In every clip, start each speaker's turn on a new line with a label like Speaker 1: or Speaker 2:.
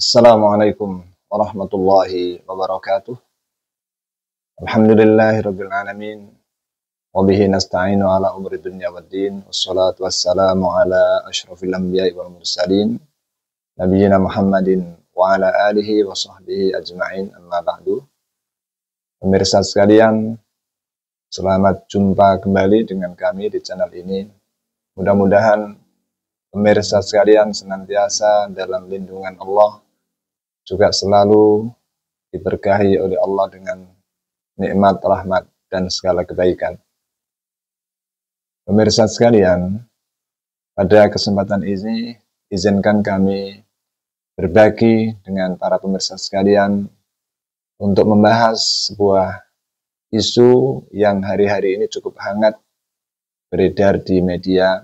Speaker 1: Assalamualaikum warahmatullahi wabarakatuh. Alhamdulillahirabbil alamin. Wa bihi nasta'inu ala umuri dunya waddin. Wassalatu wassalamu ala asyrafil anbiya'i wal mursalin. Nabiyyina Muhammadin wa ala alihi wa sahbihi ajma'in. Amma ba'du. Pemirsa sekalian, selamat jumpa kembali dengan kami di channel ini. Mudah-mudahan pemirsa sekalian senantiasa dalam lindungan Allah, juga selalu diberkahi oleh Allah dengan nikmat, rahmat, dan segala kebaikan. Pemirsa sekalian, pada kesempatan ini izinkan kami berbagi dengan para pemirsa sekalian untuk membahas sebuah isu yang hari-hari ini cukup hangat beredar di media,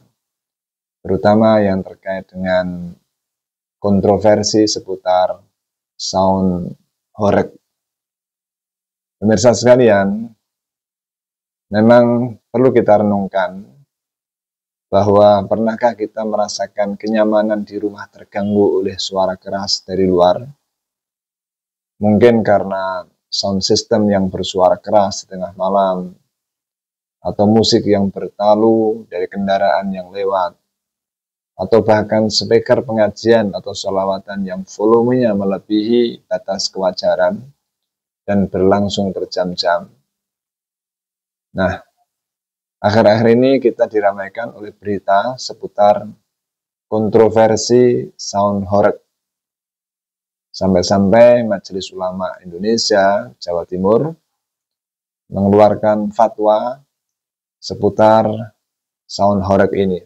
Speaker 1: terutama yang terkait dengan kontroversi seputar sound horeg. Pemirsa sekalian, memang perlu kita renungkan bahwa pernahkah kita merasakan kenyamanan di rumah terganggu oleh suara keras dari luar? Mungkin karena sound system yang bersuara keras di tengah malam, atau musik yang bertalu dari kendaraan yang lewat, atau bahkan speaker pengajian atau sholawatan yang volumenya melebihi batas kewajaran dan berlangsung berjam-jam. Nah, akhir-akhir ini kita diramaikan oleh berita seputar kontroversi sound horeg. Sampai-sampai Majelis Ulama Indonesia Jawa Timur mengeluarkan fatwa seputar sound horeg ini.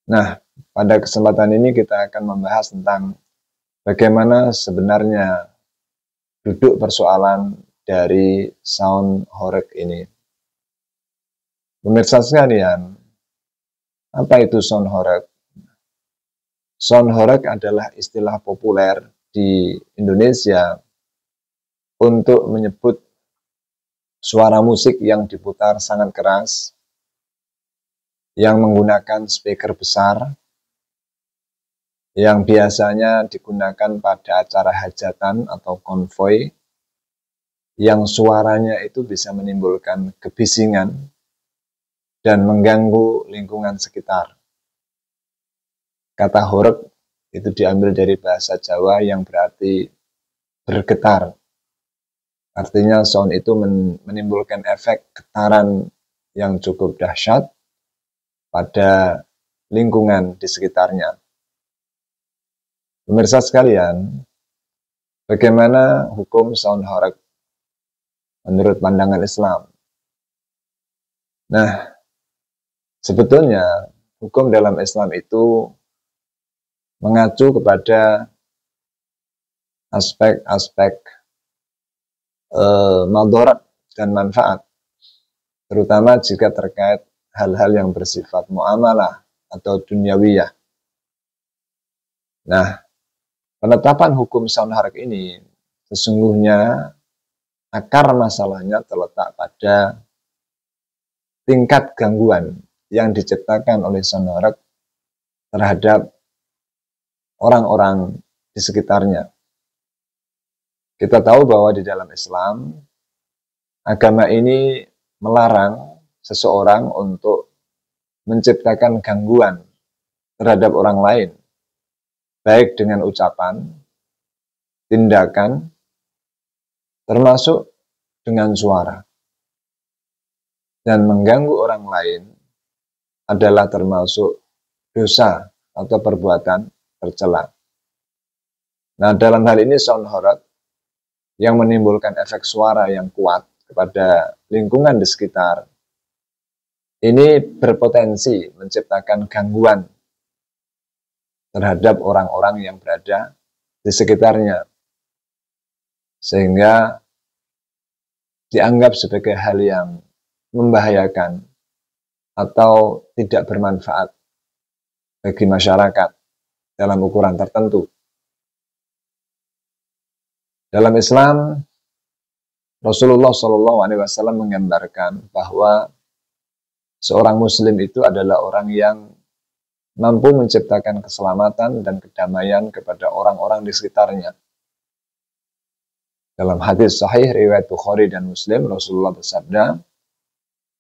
Speaker 1: Nah, pada kesempatan ini kita akan membahas tentang bagaimana sebenarnya duduk persoalan dari sound horeg ini. Pemirsa sekalian, apa itu sound horeg? Sound horeg adalah istilah populer di Indonesia untuk menyebut suara musik yang diputar sangat keras, yang menggunakan speaker besar, yang biasanya digunakan pada acara hajatan atau konvoi, yang suaranya itu bisa menimbulkan kebisingan dan mengganggu lingkungan sekitar. Kata horeg itu diambil dari bahasa Jawa yang berarti bergetar. Artinya sound itu menimbulkan efek getaran yang cukup dahsyat pada lingkungan di sekitarnya. Pemirsa sekalian, bagaimana hukum sound horeg menurut pandangan Islam? Nah, sebetulnya hukum dalam Islam itu mengacu kepada aspek-aspek madharat dan manfaat, terutama jika terkait hal-hal yang bersifat muamalah atau dunyawiyah. Nah, penetapan hukum sound horeg ini sesungguhnya akar masalahnya terletak pada tingkat gangguan yang diciptakan oleh sound horeg terhadap orang-orang di sekitarnya. Kita tahu bahwa di dalam Islam, agama ini melarang seseorang untuk menciptakan gangguan terhadap orang lain, baik dengan ucapan, tindakan, termasuk dengan suara. Dan mengganggu orang lain adalah termasuk dosa atau perbuatan tercela. Nah, dalam hal ini sound horeg yang menimbulkan efek suara yang kuat kepada lingkungan di sekitar, ini berpotensi menciptakan gangguan terhadap orang-orang yang berada di sekitarnya, sehingga dianggap sebagai hal yang membahayakan atau tidak bermanfaat bagi masyarakat dalam ukuran tertentu. Dalam Islam, Rasulullah SAW menggambarkan bahwa seorang muslim itu adalah orang yang mampu menciptakan keselamatan dan kedamaian kepada orang-orang di sekitarnya. Dalam hadis sahih riwayat Bukhari dan Muslim, Rasulullah bersabda,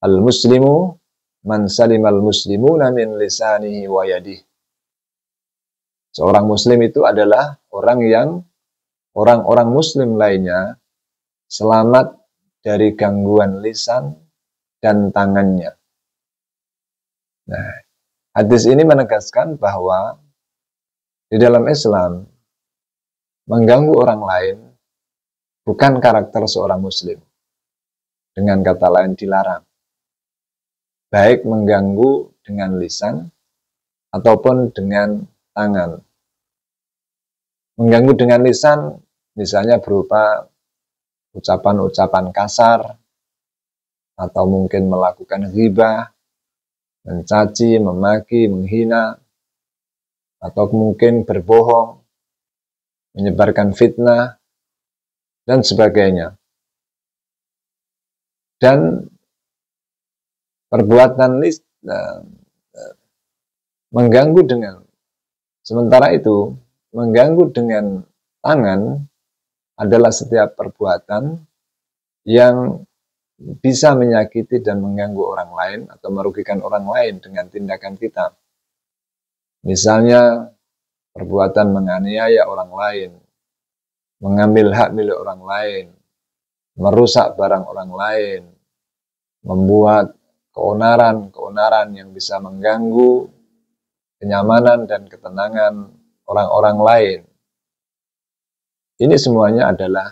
Speaker 1: "Al-muslimu man salimal muslimuna min lisanihi wa yadihi." Seorang muslim itu adalah orang yang orang-orang muslim lainnya selamat dari gangguan lisan dan tangannya. Nah, hadis ini menegaskan bahwa di dalam Islam mengganggu orang lain bukan karakter seorang muslim. Dengan kata lain dilarang. Baik mengganggu dengan lisan ataupun dengan tangan. Mengganggu dengan lisan misalnya berupa ucapan-ucapan kasar, atau mungkin melakukan ghibah, mencaci, memaki, menghina, atau mungkin berbohong, menyebarkan fitnah, dan sebagainya. Dan perbuatan mengganggu dengan, sementara itu, mengganggu dengan tangan adalah setiap perbuatan yang bisa menyakiti dan mengganggu orang lain atau merugikan orang lain dengan tindakan kita. Misalnya perbuatan menganiaya orang lain, mengambil hak milik orang lain, merusak barang orang lain, membuat keonaran-keonaran yang bisa mengganggu kenyamanan dan ketenangan orang-orang lain. Ini semuanya adalah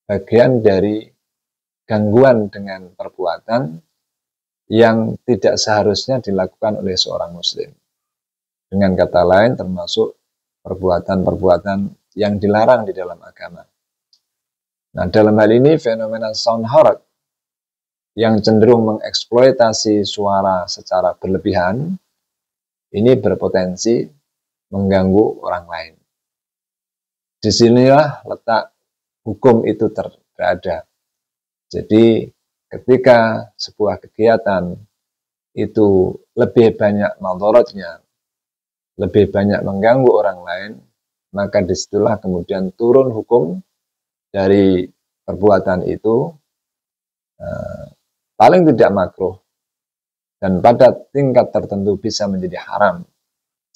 Speaker 1: bagian dari gangguan dengan perbuatan yang tidak seharusnya dilakukan oleh seorang muslim. Dengan kata lain termasuk perbuatan-perbuatan yang dilarang di dalam agama. Nah, dalam hal ini fenomena sound horror yang cenderung mengeksploitasi suara secara berlebihan ini berpotensi mengganggu orang lain. Disinilah letak hukum itu berada. Jadi ketika sebuah kegiatan itu lebih banyak madharatnya, lebih banyak mengganggu orang lain, maka disitulah kemudian turun hukum dari perbuatan itu paling tidak makruh dan pada tingkat tertentu bisa menjadi haram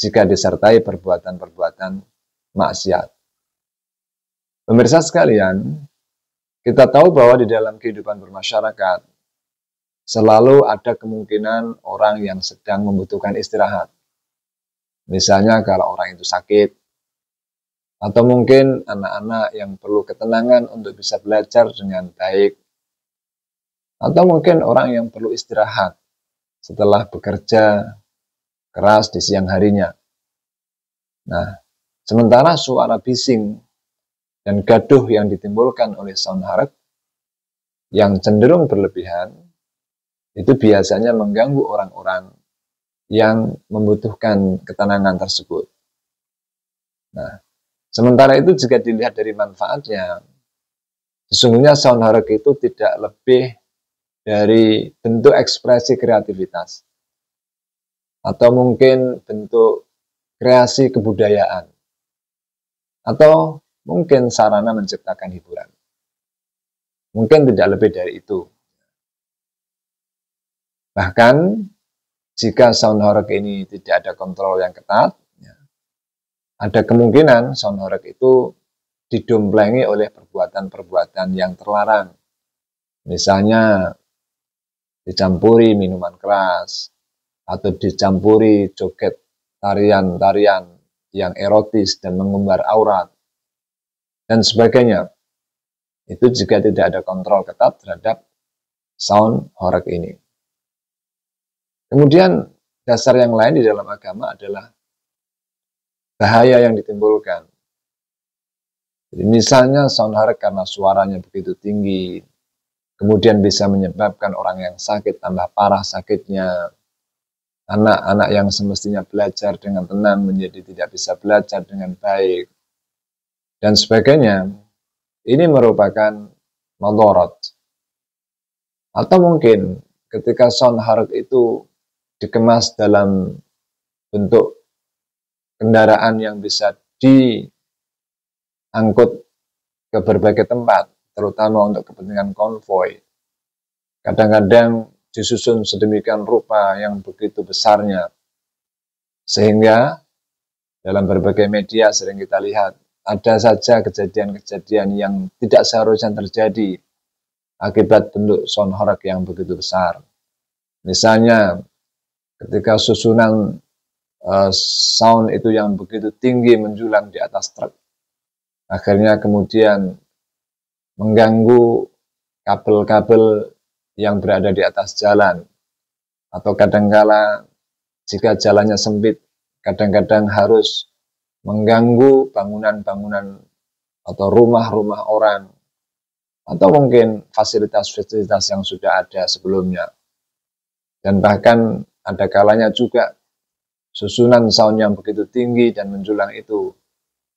Speaker 1: jika disertai perbuatan-perbuatan maksiat. Pemirsa sekalian, kita tahu bahwa di dalam kehidupan bermasyarakat selalu ada kemungkinan orang yang sedang membutuhkan istirahat. Misalnya kalau orang itu sakit, atau mungkin anak-anak yang perlu ketenangan untuk bisa belajar dengan baik, atau mungkin orang yang perlu istirahat setelah bekerja keras di siang harinya. Nah, sementara suara bising dan gaduh yang ditimbulkan oleh sound horror yang cenderung berlebihan, itu biasanya mengganggu orang-orang yang membutuhkan ketenangan tersebut. Nah, sementara itu jika dilihat dari manfaatnya, sesungguhnya sound horror itu tidak lebih dari bentuk ekspresi kreativitas atau mungkin bentuk kreasi kebudayaan atau mungkin sarana menciptakan hiburan. Mungkin tidak lebih dari itu. Bahkan jika sound horror ini tidak ada kontrol yang ketat, ada kemungkinan sound horror itu didomplengi oleh perbuatan-perbuatan yang terlarang. Misalnya dicampuri minuman keras, atau dicampuri joget tarian-tarian yang erotis dan mengumbar aurat, dan sebagainya. Itu jika tidak ada kontrol ketat terhadap sound horror ini. Kemudian dasar yang lain di dalam agama adalah bahaya yang ditimbulkan. Jadi misalnya sound horror karena suaranya begitu tinggi, kemudian bisa menyebabkan orang yang sakit tambah parah sakitnya, anak-anak yang semestinya belajar dengan tenang menjadi tidak bisa belajar dengan baik, dan sebagainya. Ini merupakan madharat. Atau mungkin ketika sound horror itu dikemas dalam bentuk kendaraan yang bisa diangkut ke berbagai tempat, terutama untuk kepentingan konvoi. Kadang-kadang disusun sedemikian rupa yang begitu besarnya, sehingga dalam berbagai media sering kita lihat ada saja kejadian-kejadian yang tidak seharusnya terjadi akibat bentuk sound horeg yang begitu besar. Misalnya ketika susunan sound itu yang begitu tinggi menjulang di atas truk, akhirnya kemudian mengganggu kabel-kabel yang berada di atas jalan, atau kadangkala jika jalannya sempit, kadang-kadang harus mengganggu bangunan-bangunan atau rumah-rumah orang, atau mungkin fasilitas-fasilitas yang sudah ada sebelumnya. Dan bahkan ada kalanya juga susunan sound yang begitu tinggi dan menjulang itu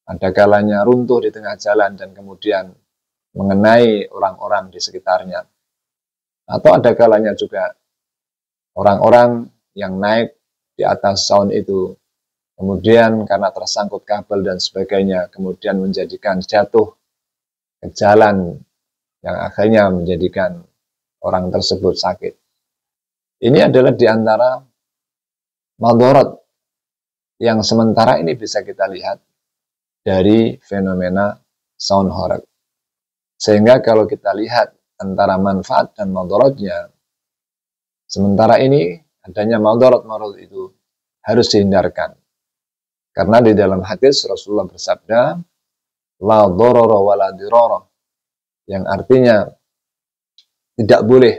Speaker 1: ada kalanya runtuh di tengah jalan dan kemudian mengenai orang-orang di sekitarnya. Atau ada kalanya juga orang-orang yang naik di atas sound itu, kemudian karena tersangkut kabel dan sebagainya, kemudian menjadikan jatuh ke jalan yang akhirnya menjadikan orang tersebut sakit. Ini adalah di antara madharat yang sementara ini bisa kita lihat dari fenomena sound horeg. Sehingga kalau kita lihat antara manfaat dan madharatnya, sementara ini adanya madharat-madharat itu harus dihindarkan. Karena di dalam hadis Rasulullah bersabda, la dharara wa la dirara, yang artinya tidak boleh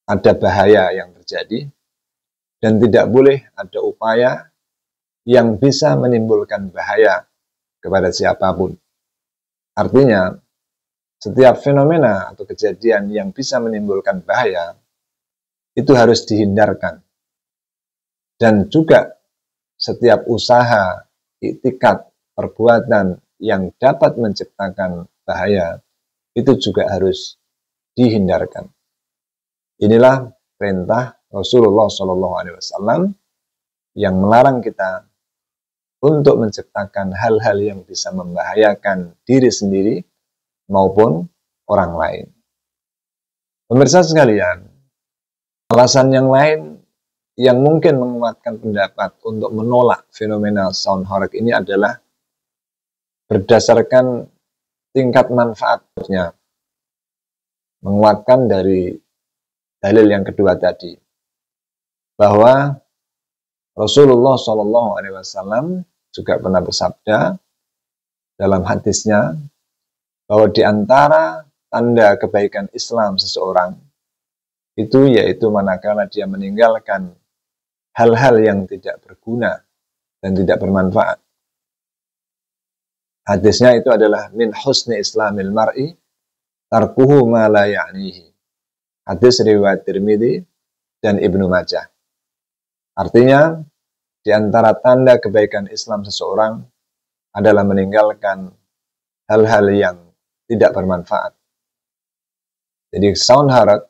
Speaker 1: ada bahaya yang terjadi dan tidak boleh ada upaya yang bisa menimbulkan bahaya kepada siapapun. Artinya, setiap fenomena atau kejadian yang bisa menimbulkan bahaya itu harus dihindarkan. Dan juga setiap usaha, iktikad, perbuatan yang dapat menciptakan bahaya itu juga harus dihindarkan. Inilah perintah Rasulullah SAW yang melarang kita untuk menciptakan hal-hal yang bisa membahayakan diri sendiri maupun orang lain. Pemirsa sekalian, alasan yang lain yang mungkin menguatkan pendapat untuk menolak fenomena sound horeg ini adalah berdasarkan tingkat manfaatnya, menguatkan dari dalil yang kedua tadi, bahwa Rasulullah SAW juga pernah bersabda dalam hadisnya bahwa di antara tanda kebaikan Islam seseorang itu yaitu manakala dia meninggalkan hal-hal yang tidak berguna dan tidak bermanfaat. Hadisnya itu adalah min husni islamil mar'i tarkuhu ma la ya'nihi. Hadis riwayat Tirmidzi dan Ibnu Majah. Artinya, di antara tanda kebaikan Islam seseorang adalah meninggalkan hal-hal yang tidak bermanfaat. Jadi sound horeg,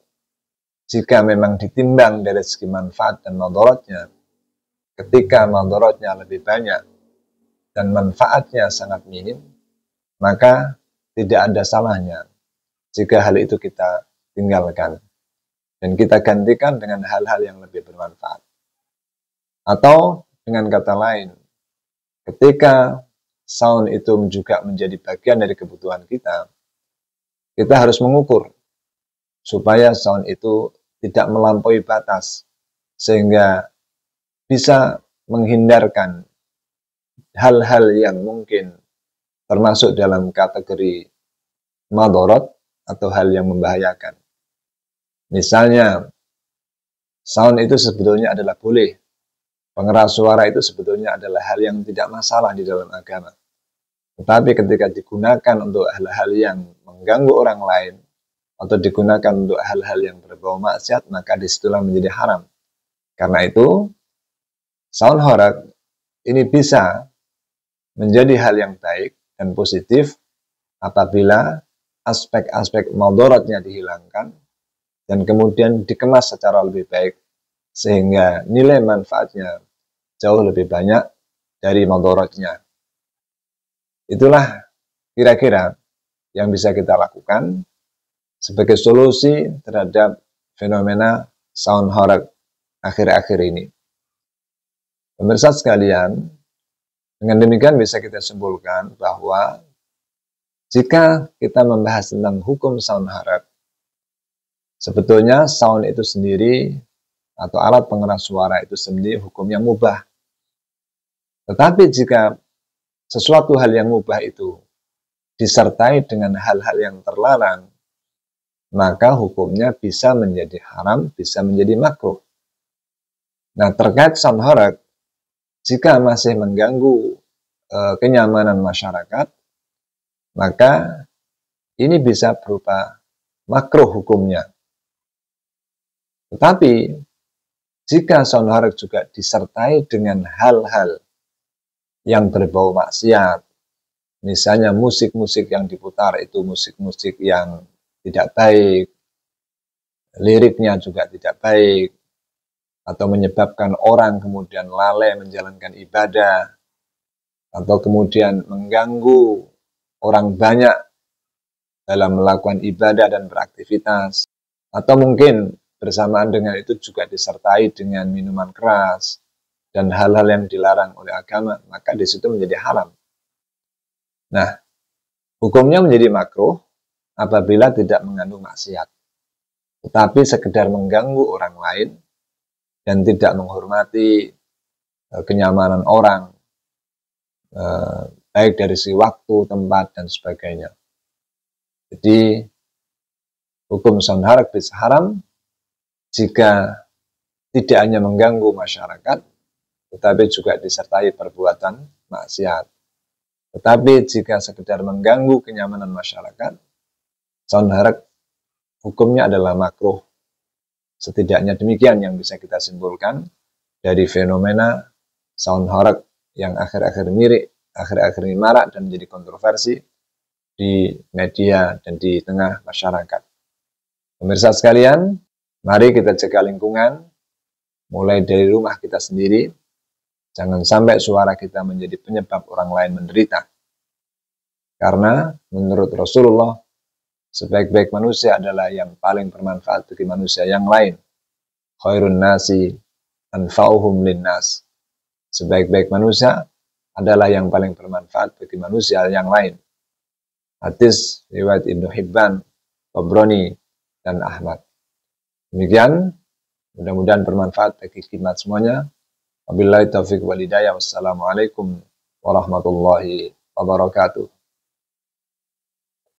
Speaker 1: jika memang ditimbang dari segi manfaat dan madharatnya, ketika madharatnya lebih banyak dan manfaatnya sangat minim, maka tidak ada salahnya jika hal itu kita tinggalkan dan kita gantikan dengan hal-hal yang lebih bermanfaat. Atau dengan kata lain, ketika sound itu juga menjadi bagian dari kebutuhan kita, kita harus mengukur supaya sound itu tidak melampaui batas sehingga bisa menghindarkan hal-hal yang mungkin termasuk dalam kategori madharat atau hal yang membahayakan. Misalnya, sound itu sebetulnya adalah boleh. Pengeras suara itu sebetulnya adalah hal yang tidak masalah di dalam agama. Tetapi ketika digunakan untuk hal-hal yang mengganggu orang lain, atau digunakan untuk hal-hal yang berbau maksiat, maka disitulah menjadi haram. Karena itu, sound horeg ini bisa menjadi hal yang baik dan positif apabila aspek-aspek madharatnya dihilangkan dan kemudian dikemas secara lebih baik sehingga nilai manfaatnya jauh lebih banyak dari mudaratnya. Itulah kira-kira yang bisa kita lakukan sebagai solusi terhadap fenomena sound horeg akhir-akhir ini. Pemirsa sekalian, dengan demikian bisa kita simpulkan bahwa jika kita membahas tentang hukum sound horeg, sebetulnya sound itu sendiri atau alat pengeras suara itu sendiri hukum yang mubah. Tetapi jika sesuatu hal yang mubah itu disertai dengan hal-hal yang terlarang, maka hukumnya bisa menjadi haram, bisa menjadi makruh. Nah, terkait sound horeg, jika masih mengganggu kenyamanan masyarakat, maka ini bisa berupa makruh hukumnya. Tetapi, jika sound horeg juga disertai dengan hal-hal yang berbau maksiat, misalnya musik-musik yang diputar itu musik-musik yang tidak baik, liriknya juga tidak baik, atau menyebabkan orang kemudian lalai menjalankan ibadah, atau kemudian mengganggu orang banyak dalam melakukan ibadah dan beraktivitas, atau mungkin bersamaan dengan itu juga disertai dengan minuman keras dan hal-hal yang dilarang oleh agama, maka di situ menjadi haram. Nah, hukumnya menjadi makruh apabila tidak mengandung maksiat, tetapi sekedar mengganggu orang lain dan tidak menghormati kenyamanan orang, baik dari segi waktu, tempat, dan sebagainya. Jadi, hukum sound horeg bisa haram jika tidak hanya mengganggu masyarakat, tetapi juga disertai perbuatan maksiat. Tetapi jika sekedar mengganggu kenyamanan masyarakat, sound horeg hukumnya adalah makruh. Setidaknya demikian yang bisa kita simpulkan dari fenomena sound horeg yang akhir-akhir ini marak dan menjadi kontroversi di media dan di tengah masyarakat. Pemirsa sekalian, mari kita jaga lingkungan, mulai dari rumah kita sendiri. Jangan sampai suara kita menjadi penyebab orang lain menderita. Karena menurut Rasulullah, sebaik-baik manusia adalah yang paling bermanfaat bagi manusia yang lain. Khairun nasi anfa'uhum linnas. Sebaik-baik manusia adalah yang paling bermanfaat bagi manusia yang lain. Hadis riwayat Ibnu Hibban, Tabrani, dan Ahmad. Demikian, mudah-mudahan bermanfaat bagi kita semuanya. Wabillahi taufiq wal hidayah. Wassalamualaikum warahmatullahi wabarakatuh.